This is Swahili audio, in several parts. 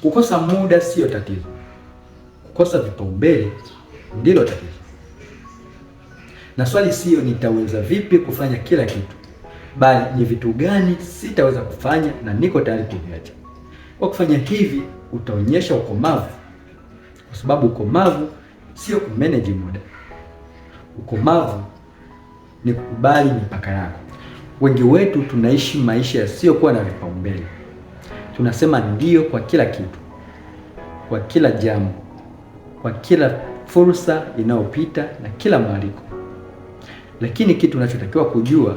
Kukosa muda sio tatizo, kukosa vipaumbele ndilo tatizo. Na swali sio nitaweza vipi kufanya kila kitu, bali ni vitu gani sitaweza kufanya na niko tayari kuviacha. Kwa kufanya hivi utaonyesha ukomavu, kwa sababu ukomavu sio kumanage muda. Ukomavu ni kukubali mipaka yako. Wengi wetu tunaishi maisha yasiyokuwa na vipaumbele. Tunasema ndio kwa kila kitu, kwa kila jambo, kwa kila fursa inayopita na kila mwaliko. Lakini kitu unachotakiwa kujua,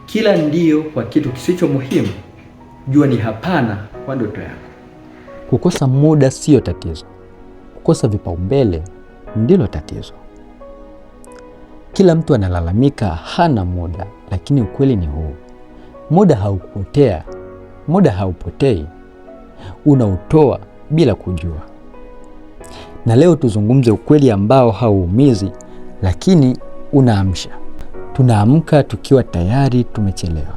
kila ndio kwa kitu kisicho muhimu, jua ni hapana kwa ndoto yako. Kukosa muda sio tatizo, kukosa vipaumbele ndilo tatizo. Kila mtu analalamika hana muda, lakini ukweli ni huu: muda haukupotea, muda haupotei, unautoa bila kujua. Na leo tuzungumze ukweli ambao hauumizi, lakini unaamsha. Tunaamka tukiwa tayari tumechelewa.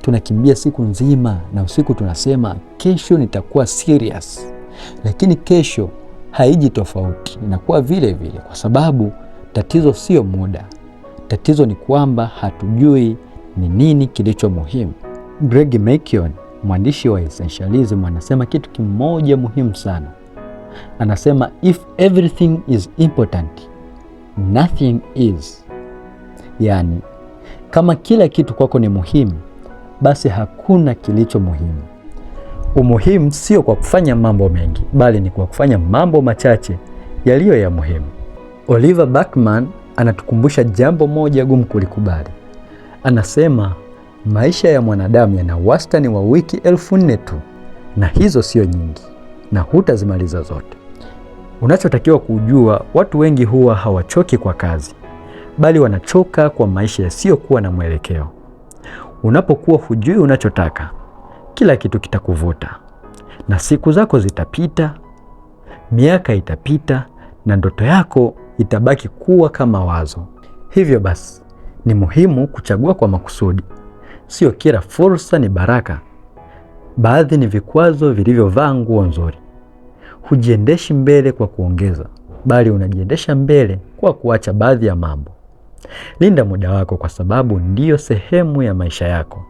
Tunakimbia siku nzima na usiku tunasema kesho nitakuwa serious, lakini kesho haiji tofauti, inakuwa vile vile, kwa sababu tatizo sio muda. Tatizo ni kwamba hatujui ni nini kilicho muhimu. Greg McKeown, mwandishi wa Essentialism, anasema kitu kimoja muhimu sana. Anasema if everything is important, nothing is. Yaani, kama kila kitu kwako ni muhimu, basi hakuna kilicho muhimu. Umuhimu sio kwa kufanya mambo mengi, bali ni kwa kufanya mambo machache yaliyo ya muhimu. Oliver Burkeman anatukumbusha jambo moja gumu kulikubali. Anasema maisha ya mwanadamu yana wastani wa wiki 1400 tu, na hizo sio nyingi, na hutazimaliza zote. Unachotakiwa kujua, watu wengi huwa hawachoki kwa kazi, bali wanachoka kwa maisha yasiyokuwa na mwelekeo. Unapokuwa hujui unachotaka, kila kitu kitakuvuta, na siku zako zitapita, miaka itapita, na ndoto yako itabaki kuwa kama wazo. Hivyo basi, ni muhimu kuchagua kwa makusudi. Sio kila fursa ni baraka. Baadhi ni vikwazo vilivyovaa nguo nzuri. Hujiendeshi mbele kwa kuongeza, bali unajiendesha mbele kwa kuacha baadhi ya mambo. Linda muda wako, kwa sababu ndiyo sehemu ya maisha yako.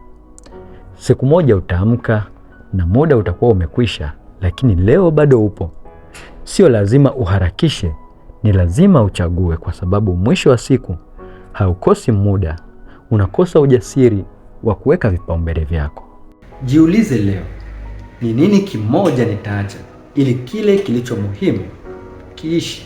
Siku moja utaamka na muda utakuwa umekwisha, lakini leo bado upo. Sio lazima uharakishe, ni lazima uchague, kwa sababu mwisho wa siku haukosi muda, unakosa ujasiri wa kuweka vipaumbele vyako. Jiulize leo, ni nini kimoja nitaacha ili kile kilicho muhimu kiishi?